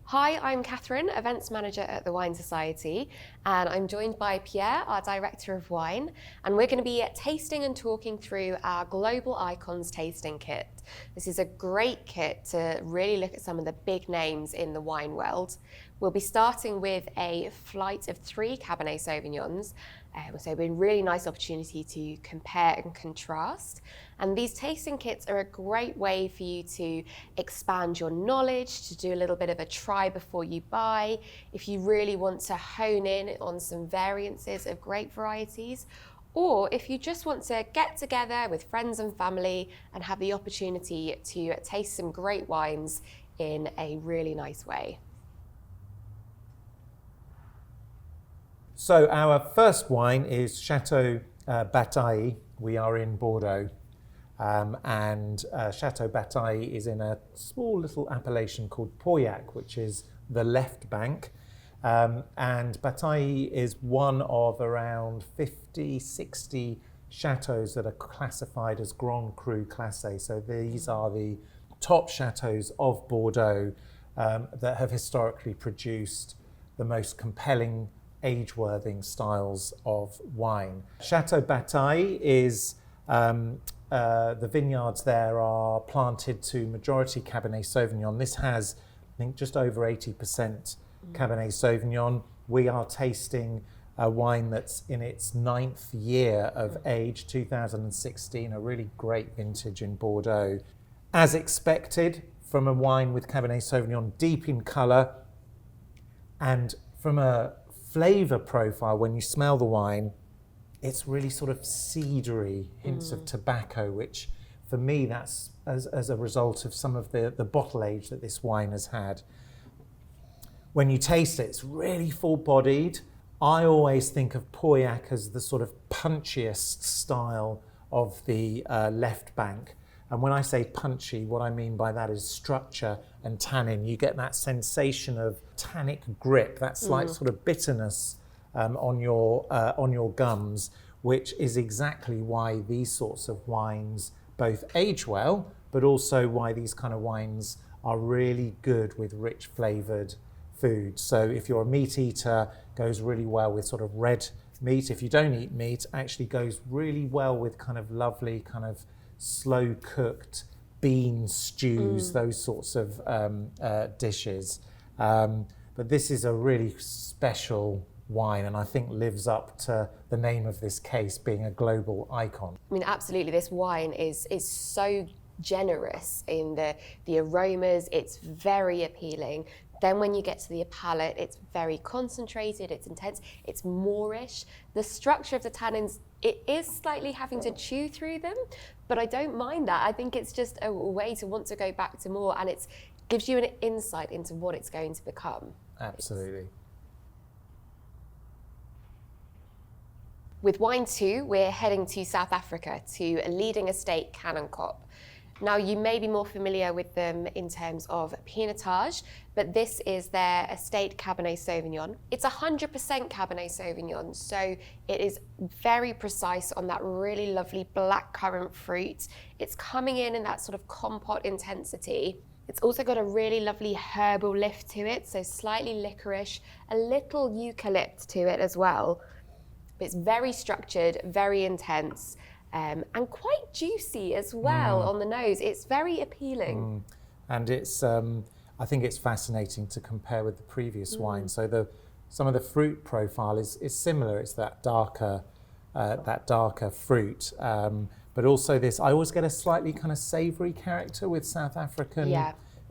Hi, I'm Catherine, Events Manager at the Wine Society, and I'm joined by Pierre, our Director of Wine, and we're going to be tasting and talking through our Global Icons tasting kit. This is a great kit to really look at some of the big names in the wine world. We'll be starting with a flight of 3 Cabernet Sauvignons, so it'll be a really nice opportunity to compare and contrast. And these tasting kits are a great way for you to expand your knowledge, to do a little bit of a try before you buy, if you really want to hone in on some variances of grape varieties, or if you just want to get together with friends and family and have the opportunity to taste some great wines in a really nice way. So our first wine is Château Batailley. We are in Bordeaux, and Château Batailley is in a small little appellation called Pauillac, which is the left bank. And Batailley is one of around 50, 60 chateaux that are classified as Grand Cru Classé. So these are the top chateaux of Bordeaux that have historically produced the most compelling age-worthy styles of wine. Château Batailley is, the vineyards there are planted to majority Cabernet Sauvignon. This has, I think, just over 80% Cabernet Sauvignon. We are tasting a wine that's in its 9th year of age, 2016, a really great vintage in Bordeaux. As expected from a wine with Cabernet Sauvignon, deep in colour, and from a flavour profile, when you smell the wine, it's really sort of cedary, hints of tobacco, which for me, that's as a result of some of the bottle age that this wine has had. When you taste it, it's really full-bodied. I always think of Pauillac as the sort of punchiest style of the left bank. And when I say punchy, what I mean by that is structure and tannin. You get that sensation of tannic grip, that slight sort of bitterness on your gums, which is exactly why these sorts of wines both age well, but also why these kind of wines are really good with rich flavoured food. So if you're a meat eater, goes really well with sort of red meat. If you don't eat meat, actually goes really well with kind of lovely kind of slow cooked bean stews, those sorts of dishes. But this is a really special wine, and I think lives up to the name of this case, being a global icon. I mean, absolutely, this wine is so generous in the aromas. It's very appealing. Then when you get to the palate, it's very concentrated, it's intense, it's moorish. The structure of the tannins, it is slightly having to chew through them, but I don't mind that. I think it's just a way to want to go back to more, and it gives you an insight into what it's going to become. Absolutely. With wine 2, we're heading to South Africa to a leading estate, Kanonkop. Now, you may be more familiar with them in terms of Pinotage, but this is their estate Cabernet Sauvignon. It's 100% Cabernet Sauvignon, so it is very precise on that really lovely blackcurrant fruit. It's coming in that sort of compote intensity. It's also got a really lovely herbal lift to it, so slightly licorice, a little eucalypt to it as well. It's very structured, very intense. And quite juicy as well on the nose. It's very appealing. And it's, I think it's fascinating to compare with the previous wine. So some of the fruit profile is similar. It's that darker fruit. But also this, I always get a slightly kind of savoury character with South African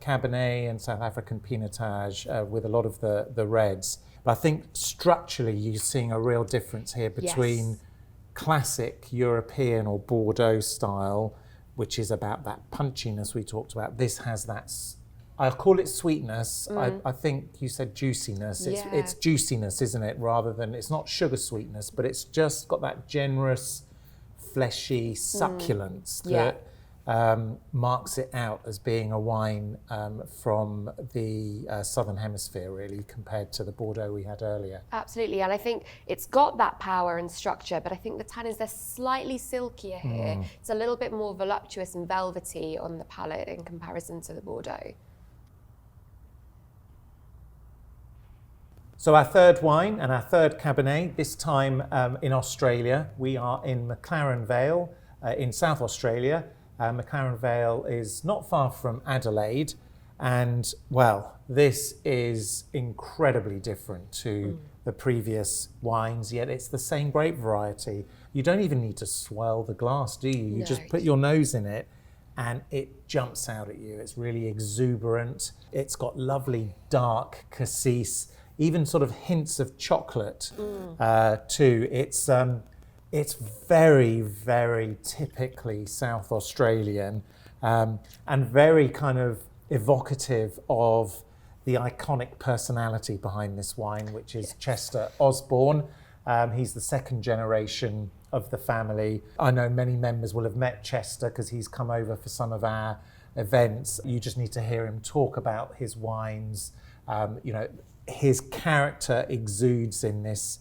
Cabernet and South African Pinotage with a lot of the reds. But I think structurally you're seeing a real difference here between classic European or Bordeaux style, which is about that punchiness we talked about. This has that, I'll call it sweetness. I think you said juiciness. It's juiciness, isn't it? Rather than, it's not sugar sweetness, but it's just got that generous, fleshy succulence that marks it out as being a wine from the Southern Hemisphere, really, compared to the Bordeaux we had earlier. Absolutely, and I think it's got that power and structure, but I think the tannins, they're slightly silkier here. It's a little bit more voluptuous and velvety on the palate in comparison to the Bordeaux. So our third wine and our third Cabernet, this time in Australia. We are in McLaren Vale in South Australia. McLaren Vale is not far from Adelaide. And well, this is incredibly different to the previous wines, yet it's the same grape variety. You don't even need to swirl the glass, do you? You just put your nose in it and it jumps out at you. It's really exuberant. It's got lovely dark cassis, even sort of hints of chocolate too. It's very, very typically South Australian and very kind of evocative of the iconic personality behind this wine, which is Chester Osborne. He's the second generation of the family. I know many members will have met Chester because he's come over for some of our events. You just need to hear him talk about his wines. His character exudes in this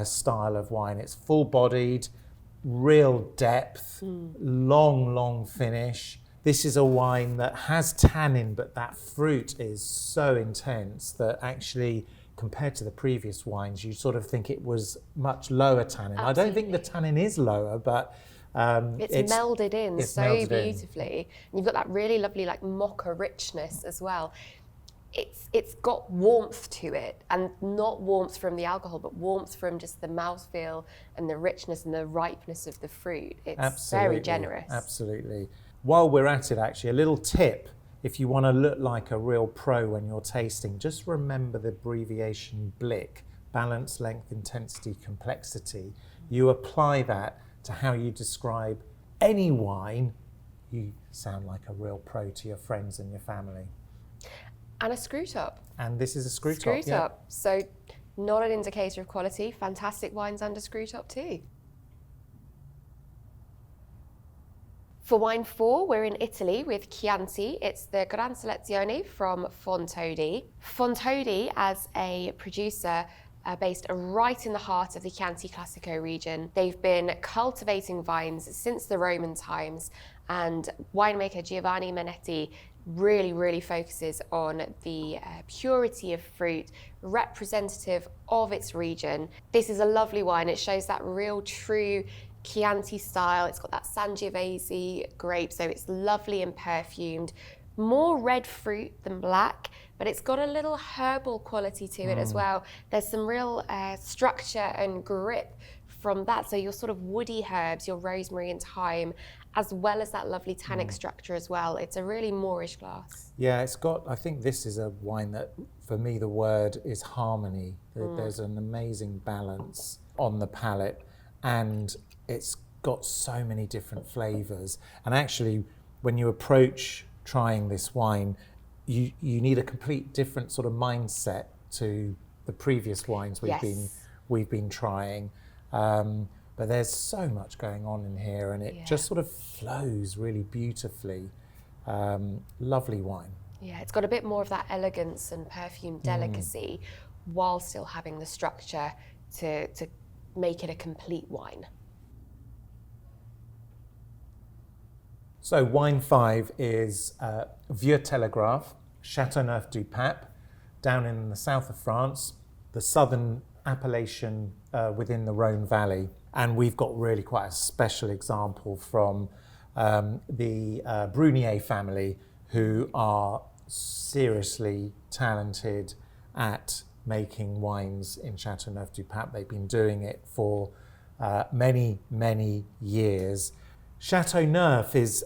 style of wine. It's full-bodied, real depth, long finish. This is a wine that has tannin, but that fruit is so intense that actually, compared to the previous wines, you sort of think it was much lower tannin. Absolutely. I don't think the tannin is lower, but it's melded in so beautifully. And you've got that really lovely like mocha richness as well. It's got warmth to it, and not warmth from the alcohol, but warmth from just the mouthfeel and the richness and the ripeness of the fruit. It's very generous. Absolutely. While we're at it, actually, a little tip. If you want to look like a real pro when you're tasting, just remember the abbreviation BLIC, balance, length, intensity, complexity. You apply that to how you describe any wine, you sound like a real pro to your friends and your family. And a screw top. And this is a screw top. Screw top. So not an indicator of quality. Fantastic wines under screw top too. For wine 4, we're in Italy with Chianti. It's the Gran Selezione from Fontodi. Fontodi, as a producer, based right in the heart of the Chianti Classico region. They've been cultivating vines since the Roman times, and winemaker Giovanni Manetti really focuses on the purity of fruit, representative of its region. This is a lovely wine. It shows that real true Chianti style. It's got that Sangiovese grape, so it's lovely and perfumed. More red fruit than black, but it's got a little herbal quality to it as well. There's some real structure and grip from that. So your sort of woody herbs, your rosemary and thyme, as well as that lovely tannic structure as well. It's a really Moorish glass. Yeah, it's got, I think this is a wine that, for me, the word is harmony. There's an amazing balance on the palate, and it's got so many different flavors. And actually, when you approach trying this wine, you need a complete different sort of mindset to the previous wines we've been trying. But there's so much going on in here, and it just sort of flows really beautifully. Lovely wine. Yeah, it's got a bit more of that elegance and perfume delicacy while still having the structure to make it a complete wine. So wine 5 is Vieux Télégraphe, Châteauneuf-du-Pape, down in the south of France, the southern appellation within the Rhone Valley. And we've got really quite a special example from the Brunier family, who are seriously talented at making wines in Châteauneuf-du-Pape. They've been doing it for many years. Châteauneuf is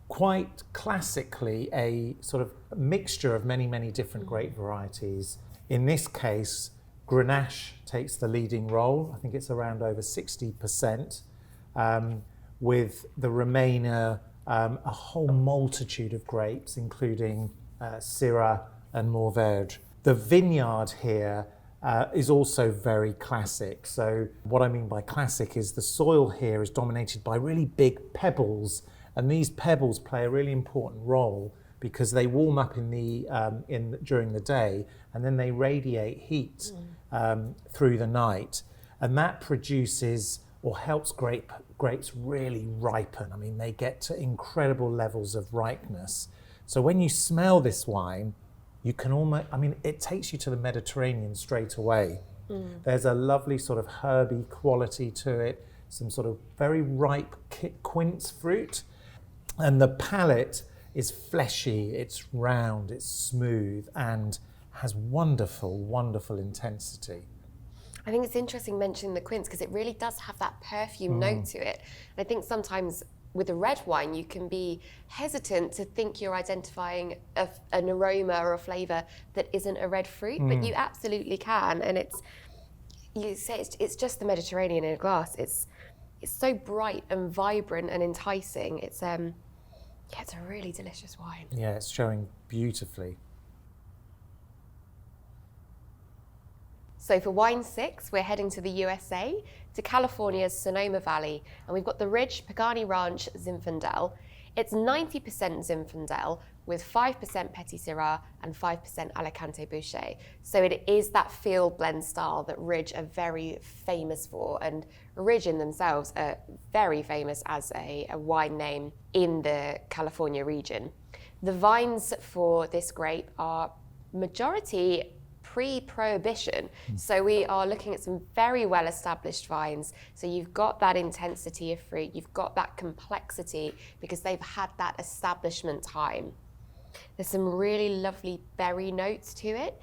quite classically a sort of mixture of many different grape varieties. In this case, Grenache takes the leading role. I think it's around over 60%, with the remainder a whole multitude of grapes, including Syrah and Mourvèdre. The vineyard here is also very classic. So what I mean by classic is the soil here is dominated by really big pebbles, and these pebbles play a really important role because they warm up during the day, and then they radiate heat through the night, and that produces or helps grapes really ripen. I mean, they get to incredible levels of ripeness. So when you smell this wine, you can almost, I mean, it takes you to the Mediterranean straight away. There's a lovely sort of herby quality to it, some sort of very ripe quince fruit, and the palate is fleshy, it's round, it's smooth, and has wonderful, wonderful intensity. I think it's interesting mentioning the quince because it really does have that perfume note to it. And I think sometimes with a red wine, you can be hesitant to think you're identifying an aroma or a flavour that isn't a red fruit, but you absolutely can. And you say it's just the Mediterranean in a glass. It's so bright and vibrant and enticing. It's a really delicious wine. Yeah, it's showing beautifully. So for wine 6, we're heading to the USA, to California's Sonoma Valley, and we've got the Ridge Pagani Ranch Zinfandel. It's 90% Zinfandel with 5% Petit Syrah and 5% Alicante Bouschet. So it is that field blend style that Ridge are very famous for, and Ridge in themselves are very famous as a wine name in the California region. The vines for this grape are majority pre-prohibition. So we are looking at some very well-established vines. So you've got that intensity of fruit, you've got that complexity because they've had that establishment time. There's some really lovely berry notes to it.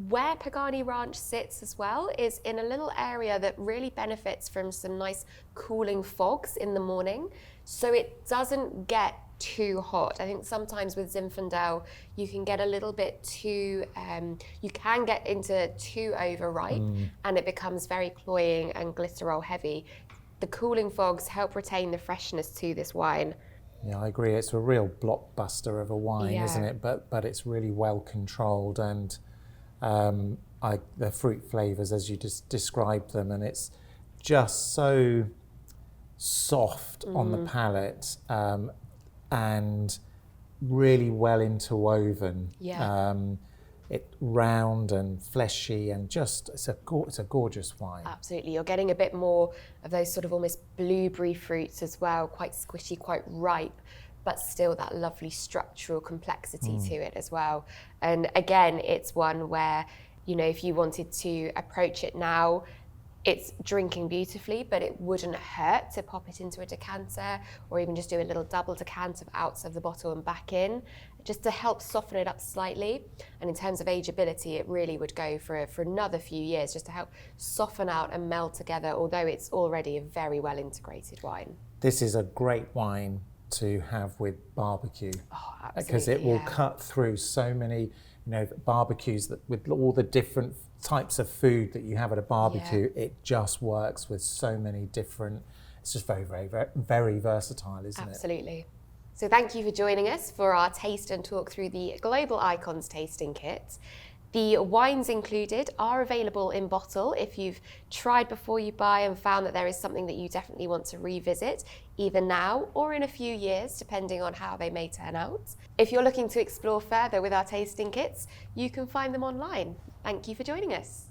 Where Pagani Ranch sits as well is in a little area that really benefits from some nice cooling fogs in the morning. So it doesn't get too hot. I think sometimes with Zinfandel, you can get a little bit too, you can get into too overripe and it becomes very cloying and glycerol heavy. The cooling fogs help retain the freshness to this wine. Yeah, I agree. It's a real blockbuster of a wine, isn't it? But it's really well controlled, and the fruit flavours as you just described them, and it's just so soft on the palate. And really well interwoven. It round and fleshy and just it's a gorgeous wine. Absolutely, you're getting a bit more of those sort of almost blueberry fruits as well, quite squishy, quite ripe, but still that lovely structural complexity to it as well. And again, it's one where, you know, if you wanted to approach it now, it's drinking beautifully, but it wouldn't hurt to pop it into a decanter or even just do a little double decanter out of the bottle and back in, just to help soften it up slightly. And in terms of ageability, it really would go for another few years just to help soften out and meld together, although it's already a very well integrated wine. This is a great wine to have with barbecue. Oh, absolutely, because it will cut through so many, barbecues that with all the different types of food that you have at a barbecue, it just works with so many different, it's just very, very, very, very versatile, isn't it? Absolutely. So thank you for joining us for our taste and talk through the Global Icons tasting kit. The wines included are available in bottle if you've tried before you buy and found that there is something that you definitely want to revisit, either now or in a few years, depending on how they may turn out. If you're looking to explore further with our tasting kits, you can find them online. Thank you for joining us.